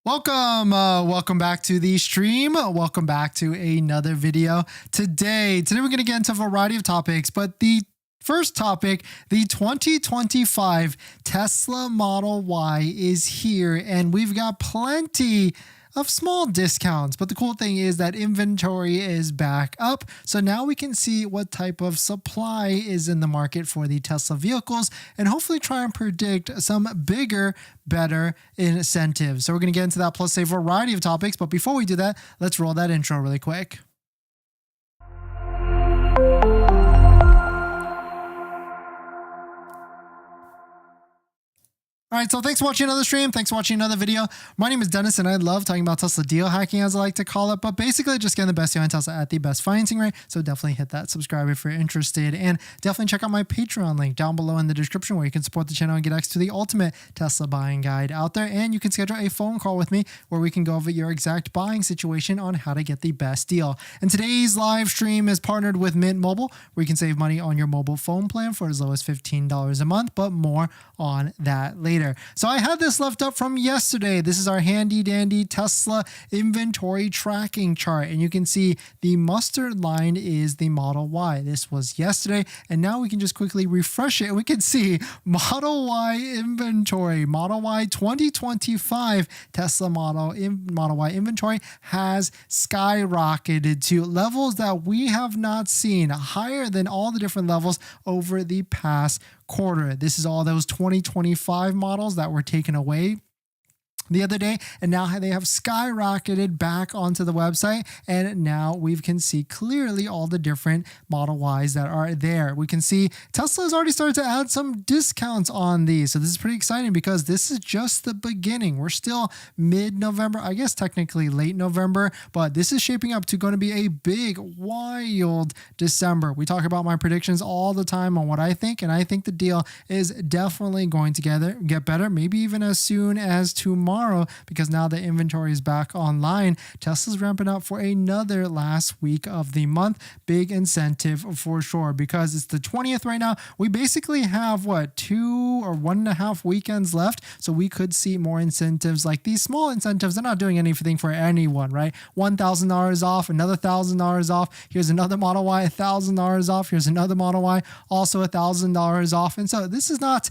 Welcome back to the stream. Welcome back to another video. Today we're going to get into a variety of topics, but the first topic, the 2025 Tesla Model Y is here, and we've got plenty of small discounts. But the cool thing is that inventory is back up. So now we can see what type of supply is in the market for the Tesla vehicles and hopefully try and predict some bigger, better incentives. So we're going to get into that plus a variety of topics. But before we do that, let's roll that intro really quick. All right, so thanks for watching another stream. Thanks for watching another video. My name is Dennis, and I love talking about Tesla deal hacking, as I like to call it, but basically just getting the best deal on Tesla at the best financing rate. So definitely hit that subscribe if you're interested, and definitely check out my Patreon link down below in the description where you can support the channel and get access to the ultimate Tesla buying guide out there. And you can schedule a phone call with me where we can go over your exact buying situation on how to get the best deal. And today's live stream is partnered with Mint Mobile, where you can save money on your mobile phone plan for as low as $15 a month, but more on that later. So I had this left up from yesterday. This is our handy dandy Tesla inventory tracking chart. And you can see the mustard line is the Model Y. This was yesterday. And now we can just quickly refresh it. And we can see Model Y inventory, Model Y 2025 Tesla Model Y inventory has skyrocketed to levels that we have not seen, higher than all the different levels over the past quarter. This is all those 2025 models that were taken away the other day, and now they have skyrocketed back onto the website, and now we can see clearly all the different Model Ys that are there. We can see Tesla has already started to add some discounts on these, so this is pretty exciting because this is just the beginning. We're still mid-November, I guess technically late November, but this is shaping up to going to be a big, wild December. We talk about my predictions all the time on what I think, and I think the deal is definitely going to get better, maybe even as soon as tomorrow, because now the inventory is back online. Tesla's ramping up for another last week of the month. Big incentive for sure, because it's the 20th right now. We basically have 2 or 1.5 weekends left, so we could see more incentives like these small incentives. They're not doing anything for anyone, right? $1,000 off, another $1,000 off. Here's another Model Y, $1,000 off. Here's another Model Y, also $1,000 off. And so this is not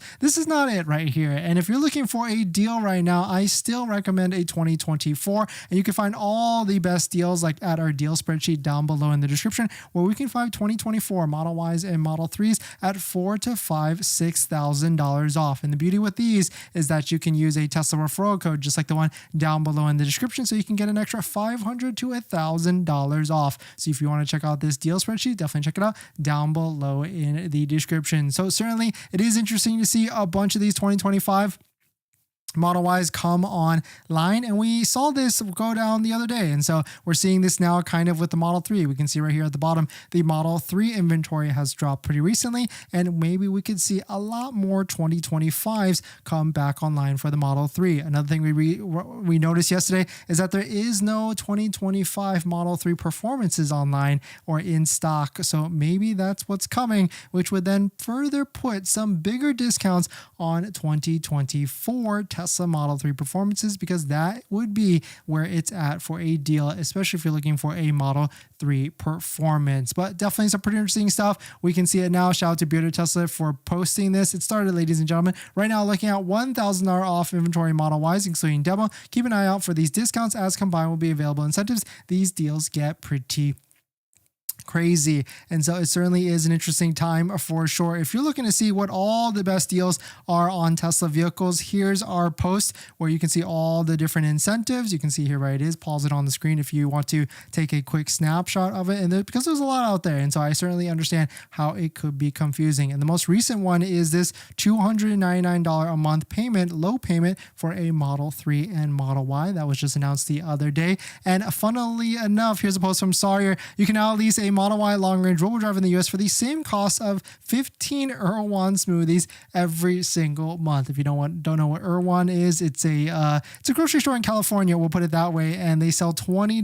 it right here. And if you're looking for a deal right now, I still recommend a 2024, and you can find all the best deals like at our deal spreadsheet down below in the description, where we can find 2024 Model Ys and Model 3s at $4,000 to $6,000 off. And the beauty with these is that you can use a Tesla referral code just like the one down below in the description, so you can get an extra $500 to $1,000 off. So if you want to check out this deal spreadsheet, definitely check it out down below in the description. So certainly it is interesting to see a bunch of these 2025 Model Ys come online, and we saw this go down the other day, and so we're seeing this now kind of with the Model 3. We can see right here at the bottom the Model 3 inventory has dropped pretty recently, and maybe we could see a lot more 2025s come back online for the Model 3. Another thing we noticed yesterday is that there is no 2025 Model 3 performances online or in stock, so maybe that's what's coming, which would then further put some bigger discounts on 2024 Tesla Model 3 performances, because that would be where it's at for a deal, especially if you're looking for a Model 3 performance. But definitely some pretty interesting stuff. We can see it now. Shout out to Bearded Tesla for posting this. It started, ladies and gentlemen. Right now, looking at $1,000 off inventory Model Ys, including demo. Keep an eye out for these discounts, as combined will be available incentives. These deals get pretty crazy, and so it certainly is an interesting time for sure. If you're looking to see what all the best deals are on Tesla vehicles, here's our post where you can see all the different incentives. You can see here, right, it is. Pause it on the screen if you want to take a quick snapshot of it, and because there's a lot out there, and so I certainly understand how it could be confusing. And the most recent one is this $299 a month payment, low payment for a Model 3 and Model Y that was just announced the other day. And funnily enough, here's a post from Sawyer. You can now lease a a Model Y long range rear-wheel drive in the US for the same cost of 15 Erewhon smoothies every single month. If you don't know what Erewhon is, it's a grocery store in California, we'll put it that way, and they sell $20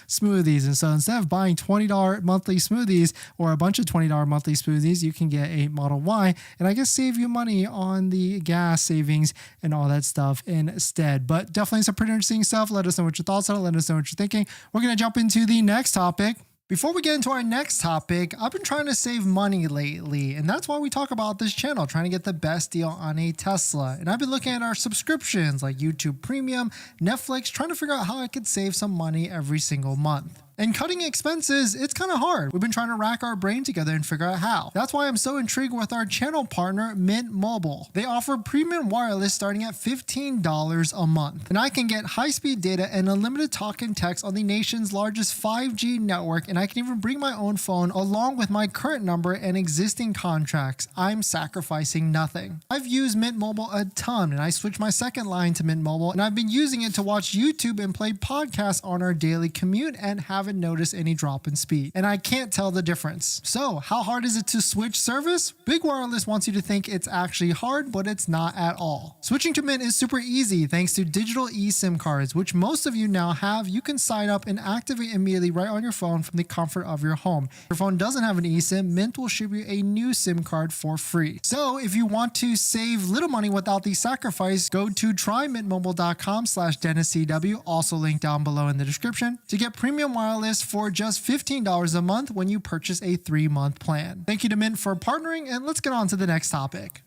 smoothies. And so instead of buying $20 monthly smoothies or a bunch of $20 monthly smoothies, you can get a Model Y and I guess save you money on the gas savings and all that stuff instead. But definitely some pretty interesting stuff. Let us know what your thoughts are. Let us know what you're thinking. We're going to jump into the next topic. Before we get into our next topic, I've been trying to save money lately, and that's why we talk about this channel, trying to get the best deal on a Tesla. And I've been looking at our subscriptions like YouTube Premium, Netflix, trying to figure out how I could save some money every single month. And cutting expenses, it's kind of hard. We've been trying to rack our brain together and figure out how. That's why I'm so intrigued with our channel partner, Mint Mobile. They offer premium wireless starting at $15 a month. And I can get high-speed data and unlimited talk and text on the nation's largest 5G network, and I can even bring my own phone along with my current number and existing contracts. I'm sacrificing nothing. I've used Mint Mobile a ton, and I switched my second line to Mint Mobile, and I've been using it to watch YouTube and play podcasts on our daily commute and haven't noticed any drop in speed. And I can't tell the difference. So how hard is it to switch service? Big Wireless wants you to think it's actually hard, but it's not at all. Switching to Mint is super easy thanks to digital eSIM cards, which most of you now have. You can sign up and activate immediately right on your phone from the comfort of your home. If your phone doesn't have an eSIM, Mint will ship you a new SIM card for free. So if you want to save little money without the sacrifice, go to trymintmobile.com/DennisCW, also linked down below in the description, to get premium wireless for just $15 a month when you purchase a 3-month plan. Thank you to Mint for partnering, and let's get on to the next topic.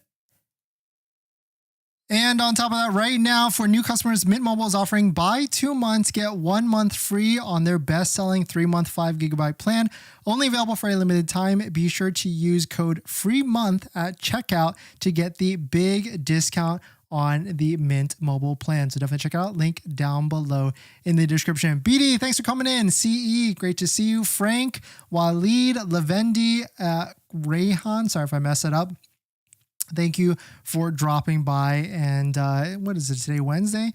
And on top of that, right now for new customers, Mint Mobile is offering buy 2 months, get 1 month free on their best-selling 3-month 5GB plan. Only available for a limited time. Be sure to use code FREEMONTH at checkout to get the big discount on the Mint Mobile plan. So definitely check it out. Link down below in the description. BD, thanks for coming in. CE, great to see you. Frank, Waleed, Lavendi, Rayhan, sorry if I mess it up. Thank you for dropping by. And what is it today? Wednesday?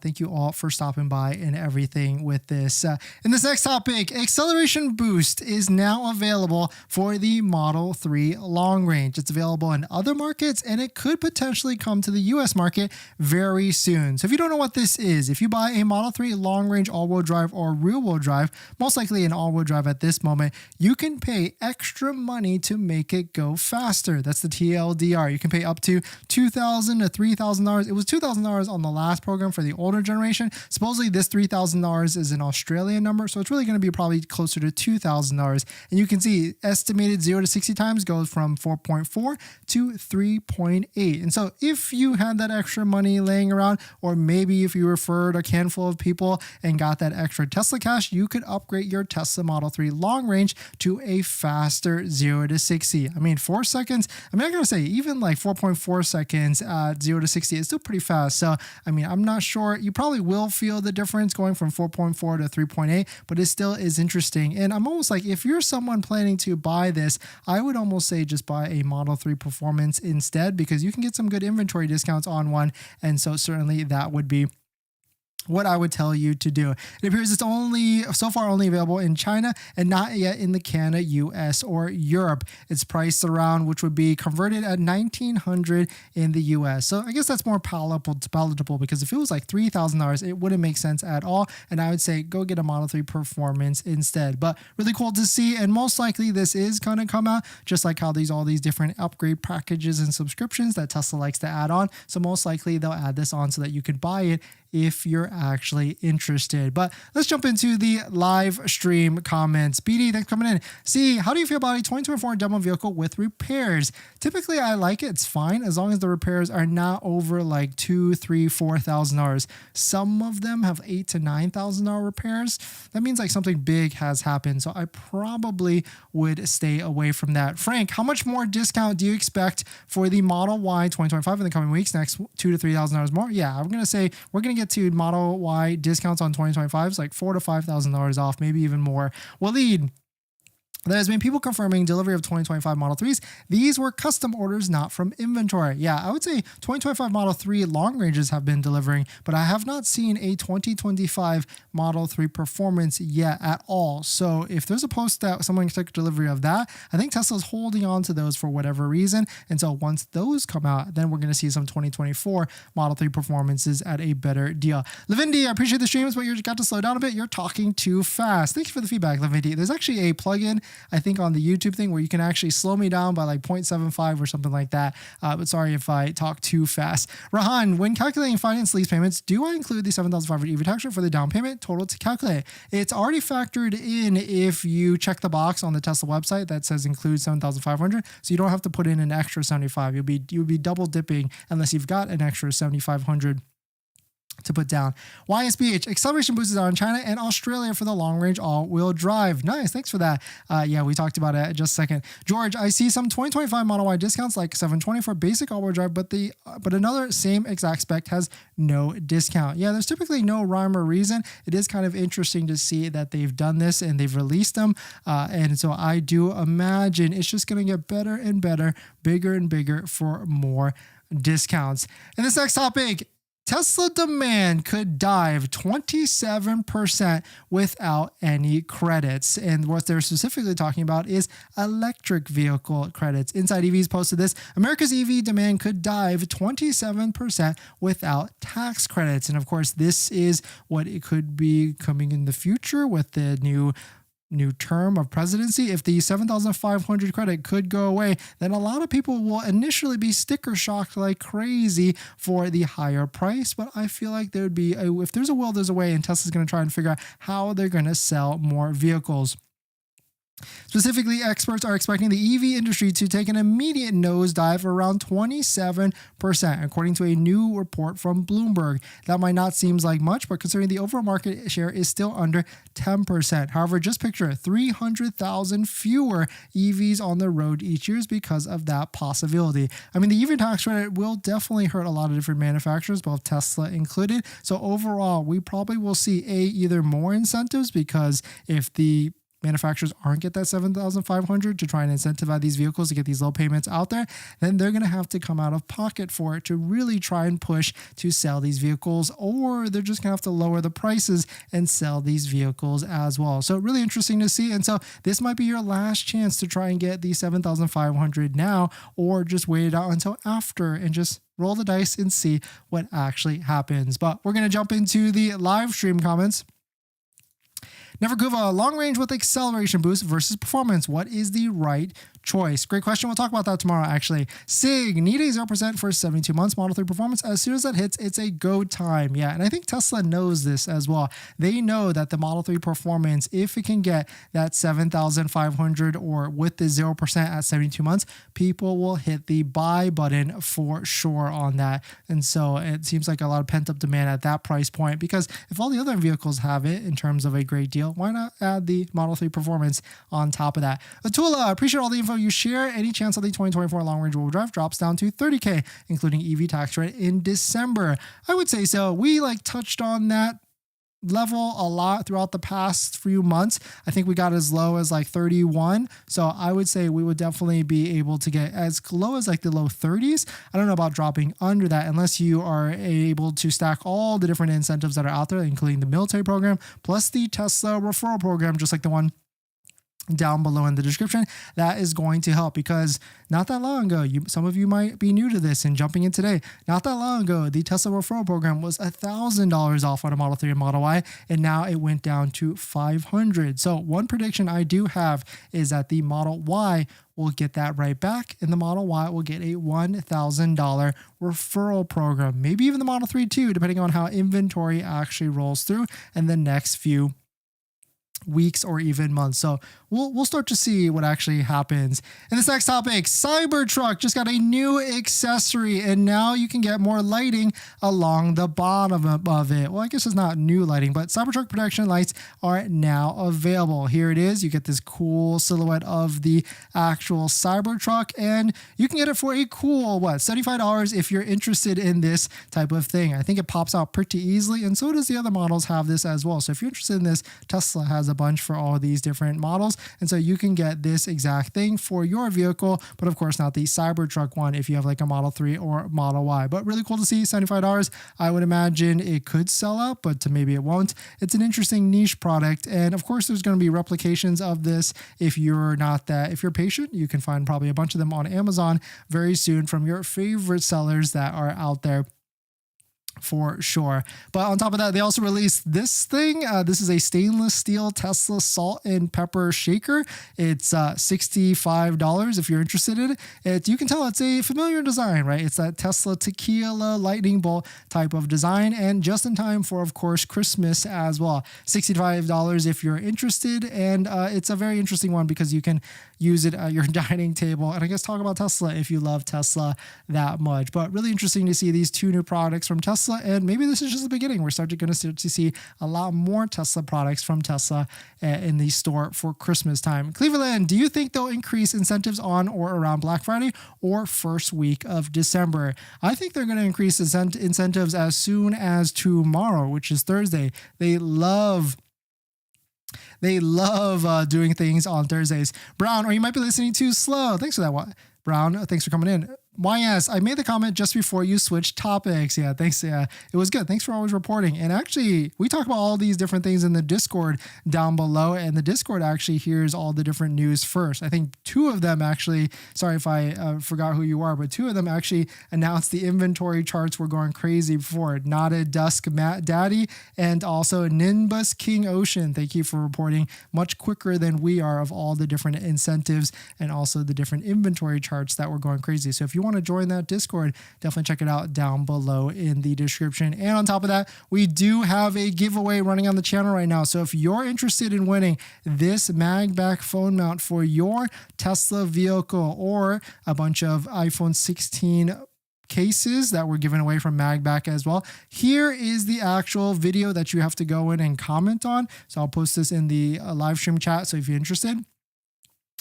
Thank you all for stopping by and everything with this. In this next topic, Acceleration Boost is now available for the Model 3 long range. It's available in other markets and it could potentially come to the US market very soon. So if you don't know what this is, if you buy a Model 3 long range all-wheel drive or rear-wheel drive, most likely an all-wheel drive at this moment, you can pay extra money to make it go faster. That's the TLDR. You can pay up to $2,000 to $3,000. It was $2,000 on the last program for the older generation. Supposedly this $3,000 is an Australian number, so it's really going to be probably closer to $2,000. And you can see estimated 0 to 60 times goes from 4.4 to 3.8. And so if you had that extra money laying around, or maybe if you referred a handful of people and got that extra Tesla cash, you could upgrade your Tesla Model 3 long range to a faster 0 to 60. I mean, 4 seconds, I mean, I gotta say, even like 4.4 seconds at 0 to 60 is still pretty fast. So, I mean, I'm not sure. You probably will feel the difference going from 4.4 to 3.8, but it still is interesting. And I'm almost like, if you're someone planning to buy this, I would almost say just buy a Model 3 Performance instead, because you can get some good inventory discounts on one. And so certainly that would be what I would tell you to do. It appears it's so far only available in China and not yet in the Canada, US, or Europe. It's priced around, which would be converted at $1,900 in the US. So I guess that's more palatable, because if it was like $3,000, it wouldn't make sense at all. And I would say go get a Model 3 Performance instead. But really cool to see. And most likely this is going to come out just like how all these different upgrade packages and subscriptions that Tesla likes to add on. So most likely they'll add this on so that you can buy it if you're actually interested. But let's jump into the live stream comments. BD, thanks for coming in. See, how do you feel about a 2024 demo vehicle with repairs? Typically, I like it. It's fine as long as the repairs are not over like $2,000, $3,000, $4,000. Some of them have $8,000 to $9,000 repairs. That means like something big has happened. So I probably would stay away from that. Frank, how much more discount do you expect for the Model Y 2025 in the coming weeks? Next $2,000 to $3,000 more? Yeah, I'm gonna say we're gonna get to Model Y discounts on 2025s like $4,000 to $5,000 off, maybe even more. Waleed, There's been people confirming delivery of 2025 Model 3s. These were custom orders, not from inventory. Yeah, I would say 2025 Model 3 long ranges have been delivering, but I have not seen a 2025 Model 3 performance yet at all. So if there's a post that someone took delivery of that, I think Tesla's holding on to those for whatever reason. And so once those come out, then we're going to see some 2024 Model 3 performances at a better deal. Levindy, I appreciate the streams, but you got to slow down a bit. You're talking too fast. Thank you for the feedback, Levindy. There's actually a plugin, I think, on the YouTube thing where you can actually slow me down by like 0.75 or something like that. But sorry if I talk too fast. Rahan, when calculating finance lease payments, do I include the $7,500 EV tax rate for the down payment total to calculate? It's already factored in if you check the box on the Tesla website that says include $7,500. So you don't have to put in an extra 75. You'll be double dipping unless you've got an extra 7,500 to put down. YSBH, acceleration boosts are in China and Australia for the long range all-wheel drive. Nice, thanks for that. Yeah, we talked about it just a second. George, I see some 2025 Model Y discounts like $720 for basic all-wheel drive, but another same exact spec has no discount. Yeah, there's typically no rhyme or reason. It is kind of interesting to see that they've done this and they've released them. And so I do imagine it's just going to get better and better, bigger and bigger for more discounts. And this next topic, Tesla demand could dive 27% without any credits. And what they're specifically talking about is electric vehicle credits. Inside EVs posted this: America's EV demand could dive 27% without tax credits. And of course, this is what it could be coming in the future with the new term of presidency. If the 7,500 credit could go away, then a lot of people will initially be sticker shocked like crazy for the higher price. But I feel like there would be, if there's a will, there's a way, and Tesla's going to try and figure out how they're going to sell more vehicles. Specifically, experts are expecting the EV industry to take an immediate nosedive around 27%, according to a new report from Bloomberg. That might not seem like much, but considering the overall market share is still under 10%. However, just picture 300,000 fewer EVs on the road each year because of that possibility. I mean, the EV tax credit will definitely hurt a lot of different manufacturers, both Tesla included. So overall, we probably will see either more incentives, because if the manufacturers aren't get that 7,500 to try and incentivize these vehicles to get these low payments out there, then they're going to have to come out of pocket for it to really try and push to sell these vehicles, or they're just going to have to lower the prices and sell these vehicles as well. So really interesting to see. And so this might be your last chance to try and get the 7,500 now, or just wait it out until after and just roll the dice and see what actually happens. But we're going to jump into the live stream comments. Neverkuva, long range with acceleration boost versus performance. What is the right choice? Great question. We'll talk about that tomorrow, actually. Sig, need a 0% for 72 months. Model 3 performance. As soon as that hits, it's a go time. Yeah, and I think Tesla knows this as well. They know that the Model 3 performance, if it can get that 7,500 or with the 0% at 72 months, people will hit the buy button for sure on that. And so it seems like a lot of pent-up demand at that price point, because if all the other vehicles have it in terms of a great deal, why not add the Model 3 performance on top of that? Atula, appreciate all the info you share. Any chance of the 2024 long range wheel drive drops down to $30,000, including EV tax credit in December? I would say so. We touched on that level a lot throughout the past few months. I think we got as low as 31. So I would say we would definitely be able to get as low as the low 30s. I don't know about dropping under that unless you are able to stack all the different incentives that are out there, including the military program, plus the Tesla referral program, just like the one down below in the description. That is going to help, because not that long ago, some of you might be new to this and jumping in today. Not that long ago, the Tesla referral program was $1,000 off on a Model 3 and Model Y, and now it went down to $500. So one prediction I do have is that the Model Y will get that right back, and the Model Y will get a $1,000 referral program. Maybe even the Model 3 too, depending on how inventory actually rolls through in the next few weeks or even months. So we'll start to see what actually happens. And this next topic, Cybertruck just got a new accessory, and now you can get more lighting along the bottom of it. Well, I guess it's not new lighting, but Cybertruck protection lights are now available. Here it is. You get this cool silhouette of the actual Cybertruck, and you can get it for a cool, $75 if you're interested in this type of thing. I think it pops out pretty easily, and so does the other models have this as well. So if you're interested in this, Tesla has has a bunch for all these different models. And so you can get this exact thing for your vehicle, but of course not the Cybertruck one if you have like a Model 3 or Model Y. But really cool to see, $75. I would imagine it could sell out, but maybe it won't. It's an interesting niche product. And of course, there's going to be replications of this. If you're patient, you can find probably a bunch of them on Amazon very soon from your favorite sellers that are out there, for sure. But on top of that, they also released this thing. This is a stainless steel Tesla salt and pepper shaker. It's $65 if you're interested in it. You can tell it's a familiar design, right? It's that Tesla tequila lightning bolt type of design, and just in time for, of course, Christmas as well. $65 if you're interested, and it's a very interesting one because you can use it at your dining table, and I guess talk about Tesla if you love Tesla that much. But really interesting to see these two new products from Tesla, and maybe this is just the beginning. We're going to start to see a lot more Tesla products from Tesla in the store for Christmas time. Cleveland, do you think they'll increase incentives on or around Black Friday or first week of December? I think they're going to increase incentives as soon as tomorrow, which is Thursday. They love doing things on Thursdays. Brown, or you might be listening too slow. Thanks for that, Brown. Thanks for coming in. YS, I made the comment just before you switched topics. Yeah, thanks. Yeah, it was good. Thanks for always reporting. And actually, we talk about all these different things in the Discord down below, and the Discord actually hears all the different news first. I think two of them actually, sorry if I forgot who you are, but two of them actually announced the inventory charts were going crazy before. Knotted Dusk Matt Daddy and also Nimbus King Ocean. Thank you for reporting much quicker than we are of all the different incentives and also the different inventory charts that were going crazy. So if you want to join that Discord, definitely check it out down below in the description. And on top of that, we do have a giveaway running on the channel right now. So if you're interested in winning this MAGBAK phone mount for your Tesla vehicle or a bunch of iPhone 16 cases that were given away from MAGBAK as well, here is the actual video that you have to go in and comment on. So I'll post this in the live stream chat. So if you're interested,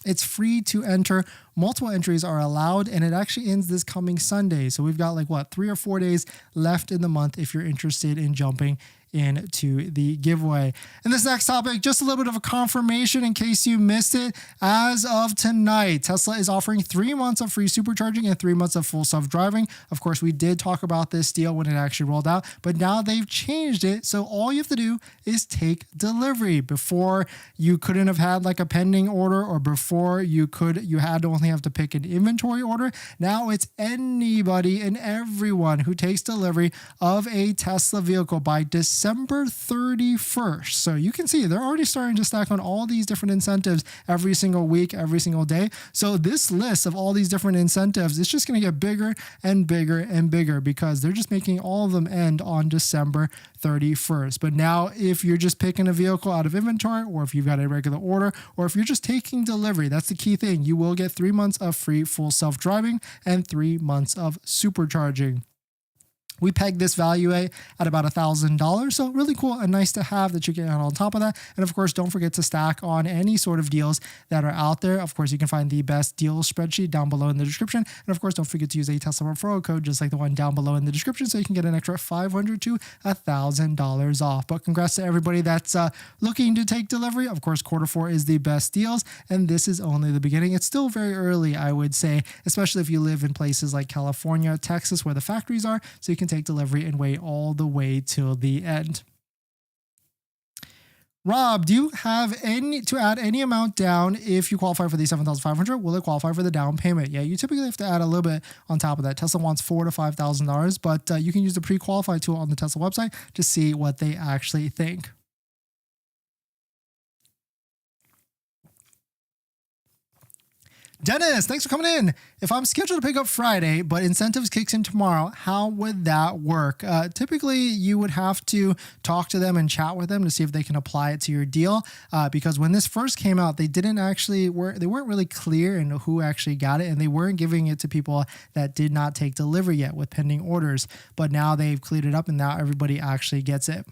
it's free to enter. Multiple entries are allowed, and it actually ends this coming Sunday. So we've got like 3 or 4 days left in the month if you're interested in jumping into the giveaway. And this next topic, just a little bit of a confirmation in case you missed it. As of tonight, Tesla is offering 3 months of free supercharging and 3 months of full self-driving. Of course, we did talk about this deal when it actually rolled out, but now they've changed it. So all you have to do is take delivery. Before, you couldn't have had like a pending order, or before you had to only have to pick an inventory order. Now it's anybody and everyone who takes delivery of a Tesla vehicle by December 31st. So you can see they're already starting to stack on all these different incentives every single week, every single day. So this list of all these different incentives is just going to get bigger and bigger and bigger because they're just making all of them end on December 31st. But now if you're just picking a vehicle out of inventory, or if you've got a regular order, or if you're just taking delivery, that's the key thing. You will get 3 months of free full self-driving and 3 months of supercharging. We pegged this value at about $1,000. So really cool and nice to have that you get on top of that. And of course, don't forget to stack on any sort of deals that are out there. Of course, you can find the best deal spreadsheet down below in the description. And of course, don't forget to use a Tesla referral code, just like the one down below in the description, so you can get an extra $500 to $1,000 off. But congrats to everybody that's looking to take delivery. Of course, Q4 is the best deals, and this is only the beginning. It's still very early, I would say, especially if you live in places like California, Texas, where the factories are, so you can take delivery and wait all the way till the end. Rob, do you have to add any amount down if you qualify for the $7,500? Will it qualify for the down payment? Yeah, you typically have to add a little bit on top of that. Tesla wants $4,000 to $5,000, but you can use the pre-qualify tool on the Tesla website to see what they actually think. Dennis, thanks for coming in. If I'm scheduled to pick up Friday, but incentives kicks in tomorrow, how would that work? Typically, you would have to talk to them and chat with them to see if they can apply it to your deal. Because when this first came out, they weren't really clear in who actually got it, and they weren't giving it to people that did not take delivery yet with pending orders. But now they've cleared it up, and now everybody actually gets it.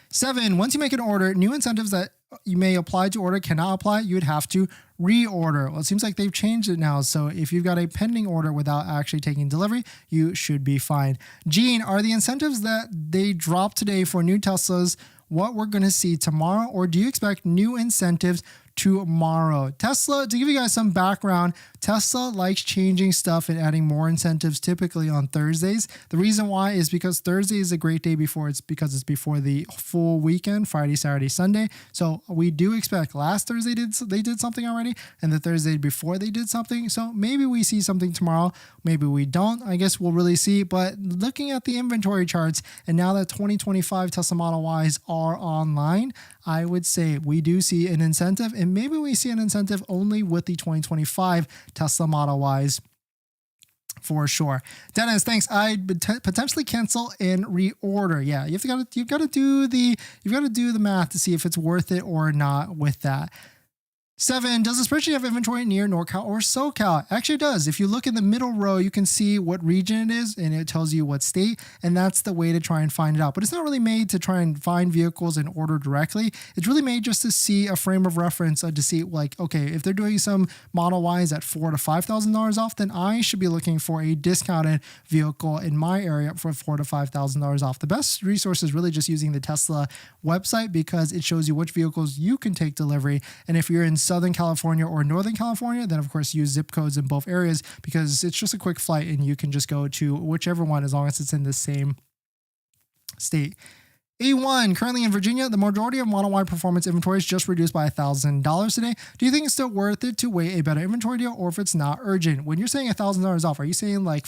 7, once you make an order, new incentives that you may apply to order cannot apply. You would have to reorder. Well, it seems like they've changed it now. So if you've got a pending order without actually taking delivery, you should be fine. Gene, are the incentives that they dropped today for new Teslas what we're going to see tomorrow, or do you expect new incentives tomorrow? Tesla, to give you guys some background, Tesla likes changing stuff and adding more incentives typically on Thursdays. The reason why is because Thursday is a great day before it's before the full weekend, Friday, Saturday, Sunday. So we do expect last Thursday they did something already, and the Thursday before they did something. So maybe we see something tomorrow, maybe we don't. I guess we'll really see. But looking at the inventory charts, and now that 2025 Tesla Model Ys are online, I would say we do see an incentive, and maybe we see an incentive only with the 2025 Tesla Model Ys for sure. Dennis, thanks. I'd potentially cancel and reorder. Yeah, you've got to do the math to see if it's worth it or not with that. 7, does the spreadsheet have inventory near NorCal or SoCal? Actually, it does. If you look in the middle row, you can see what region it is, and it tells you what state, and that's the way to try and find it out. But it's not really made to try and find vehicles and order directly. It's really made just to see a frame of reference to see, like, okay, if they're doing some Model Ys at $4,000 to $5,000 off, then I should be looking for a discounted vehicle in my area for $4,000 to $5,000 off. The best resource is really just using the Tesla website, because it shows you which vehicles you can take delivery. And if you're in Southern California or Northern California, then of course use zip codes in both areas, because it's just a quick flight and you can just go to whichever one as long as it's in the same state. A1, currently in Virginia, the majority of Model Y performance inventory is just reduced by $1,000 today. Do you think it's still worth it to wait a better inventory deal, or if it's not urgent? When you're saying $1,000 off, are you saying like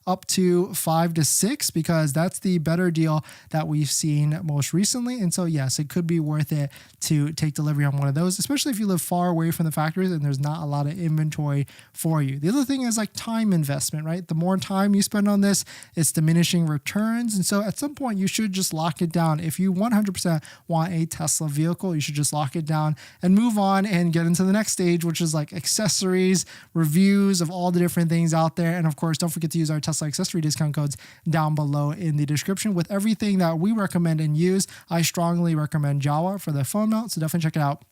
up to 5 to 6? Because that's the better deal that we've seen most recently. And so yes, it could be worth it to take delivery on one of those, especially if you live far away from the factories and there's not a lot of inventory for you. The other thing is like time investment, right? The more time you spend on this, it's diminishing returns. And so at some point you should just lock it down. If you 100% want a Tesla vehicle, you should just lock it down and move on and get into the next stage, which is like accessories, reviews of all the different things out there. And of course, don't forget to use our Tesla accessory discount codes down below in the description with everything that we recommend and use. I strongly recommend Java for the phone mount, so definitely check it out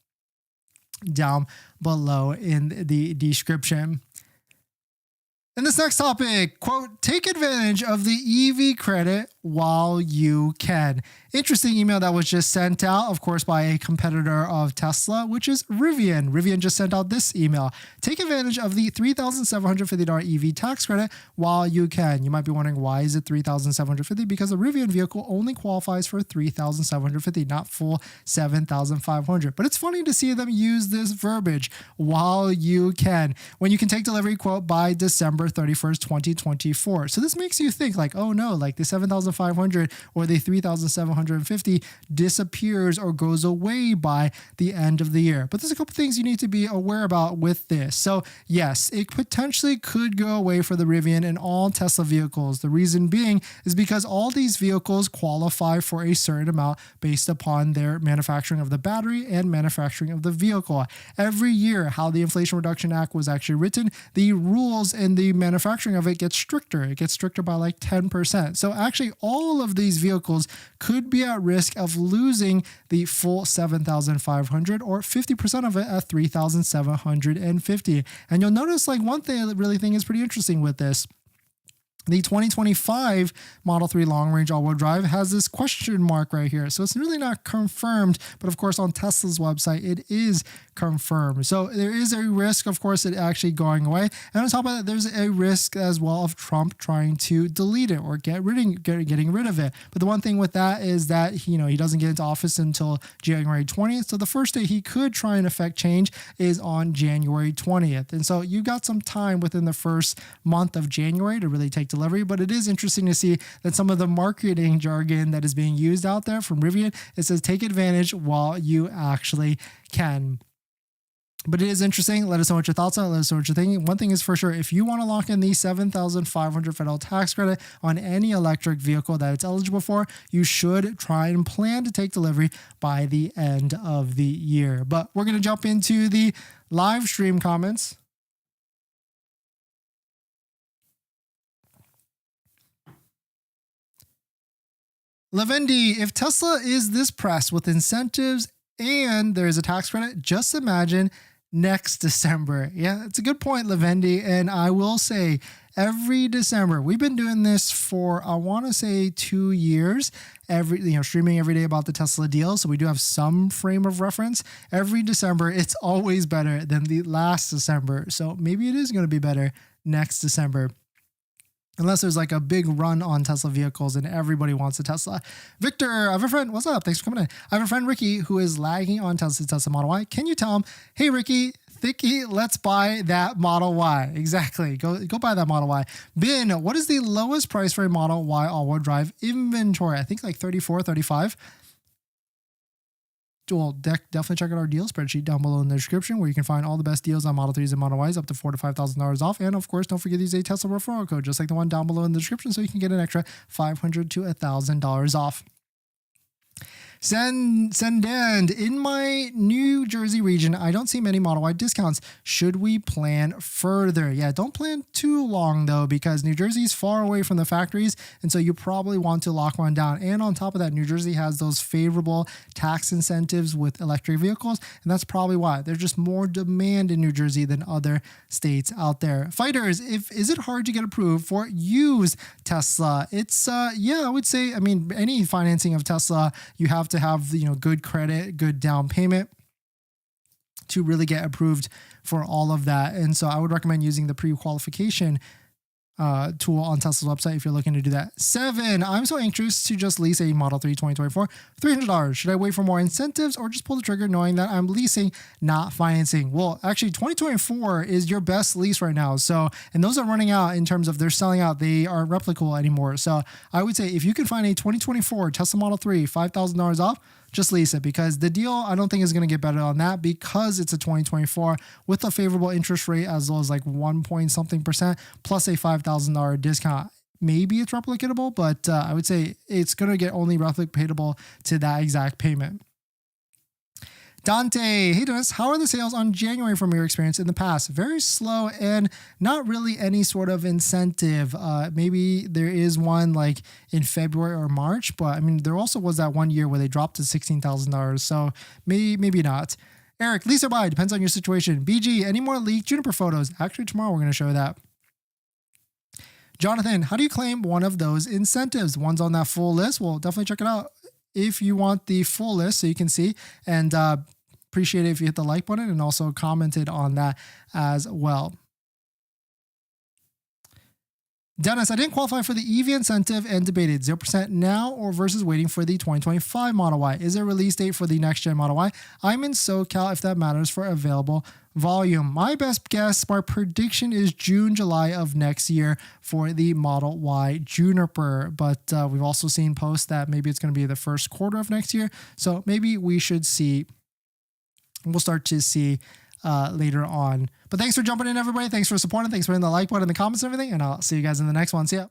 down below in the description. And this next topic, quote, take advantage of the EV credit while you can. Interesting email that was just sent out, of course, by a competitor of Tesla, which is Rivian. Rivian just sent out this email. Take advantage of the $3,750 EV tax credit while you can. You might be wondering, why is it $3,750? Because a Rivian vehicle only qualifies for $3,750, not full $7,500. But it's funny to see them use this verbiage, while you can, when you can take delivery, quote, by December 31st, 2024. So this makes you think like, oh no, like the $7,500 or the $3,750 disappears or goes away by the end of the year. But there's a couple things you need to be aware about with this. So yes, it potentially could go away for the Rivian and all Tesla vehicles. The reason being is because all these vehicles qualify for a certain amount based upon their manufacturing of the battery and manufacturing of the vehicle. Every year, how the Inflation Reduction Act was actually written, the rules and the manufacturing of it gets stricter. It gets stricter by like 10%. So actually all of these vehicles could be at risk of losing the full $7,500 or 50% of it at $3,750. And you'll notice like one thing that really think is pretty interesting with this. The 2025 Model 3 long range all-wheel drive has this question mark right here. So it's really not confirmed, but of course on Tesla's website, it is confirmed. So there is a risk, of course, it actually going away. And on top of that, there's a risk as well of Trump trying to delete it or getting rid of it. But the one thing with that is that, he doesn't get into office until January 20th. So the first day he could try and affect change is on January 20th. And so you've got some time within the first month of January to really take delivery. But it is interesting to see that some of the marketing jargon that is being used out there from Rivian, it says take advantage while you actually can. But it is interesting. Let us know what your thoughts are. Let us know what you're thinking. One thing is for sure, if you want to lock in the $7,500 federal tax credit on any electric vehicle that it's eligible for, you should try and plan to take delivery by the end of the year. But we're going to jump into the live stream comments. Lavendi, if Tesla is this pressed with incentives and there is a tax credit, just imagine next December. Yeah, it's a good point, Lavendi. And I will say, every December, we've been doing this for, I want to say 2 years, streaming every day about the Tesla deal. So we do have some frame of reference. Every December, it's always better than the last December. So maybe it is going to be better next December. Unless there's like a big run on Tesla vehicles and everybody wants a Tesla. Victor, I have a friend. What's up? Thanks for coming in. I have a friend, Ricky, who is lagging on Tesla Model Y. Can you tell him, hey, Ricky, Thicky, let's buy that Model Y. Exactly. Go buy that Model Y. Bin, what is the lowest price for a Model Y all-wheel drive inventory? I think like 34, 35. Well, definitely check out our deal spreadsheet down below in the description where you can find all the best deals on Model 3s and Model Ys up to $4,000 to $5,000 off. And of course, don't forget to use a Tesla referral code just like the one down below in the description so you can get an extra $500 to $1,000 off. Sendand, in my New Jersey region, I don't see many Model Y discounts. Should we plan further? Yeah, don't plan too long though, because New Jersey is far away from the factories. And so you probably want to lock one down. And on top of that, New Jersey has those favorable tax incentives with electric vehicles. And that's probably why there's just more demand in New Jersey than other states out there. Fighters, is it hard to get approved for used Tesla? It's, yeah, I would say, I mean, any financing of Tesla, you have to have, good credit, good down payment to really get approved for all of that. And so I would recommend using the pre-qualification tool on Tesla's website if you're looking to do that. 7, I'm so anxious to just lease a Model 3 2024, $300. Should I wait for more incentives or just pull the trigger knowing that I'm leasing, not financing? Well, actually 2024 is your best lease right now. So, and those are running out in terms of they're selling out. They aren't replicable anymore. So I would say if you can find a 2024 Tesla Model 3, $5,000 off, just lease it, because the deal I don't think is going to get better on that because it's a 2024 with a favorable interest rate as low as like 1% plus a $5,000 discount. Maybe it's replicatable, but I would say it's going to get only replicatable to that exact payment. Dante, hey Dennis, how are the sales on January from your experience in the past? Very slow and not really any sort of incentive. Maybe there is one like in February or March, but I mean, there also was that one year where they dropped to $16,000. So maybe not. Eric, lease or buy, depends on your situation. BG, any more leaked Juniper photos? Actually, tomorrow we're going to show that. Jonathan, how do you claim one of those incentives? One's on that full list. Well, definitely check it out if you want the full list so you can see, and appreciate it if you hit the like button and also commented on that as well. Dennis, I didn't qualify for the EV incentive and debated 0% now or versus waiting for the 2025 Model Y. Is there a release date for the next gen Model Y? I'm in SoCal if that matters for available volume. My best guess, my prediction is June, July of next year for the Model Y Juniper. But we've also seen posts that maybe it's going to be the first quarter of next year. So maybe we'll start to see later on. But thanks for jumping in, everybody. Thanks for supporting. Thanks for hitting the like button, the comments, and everything. And I'll see you guys in the next one. See ya.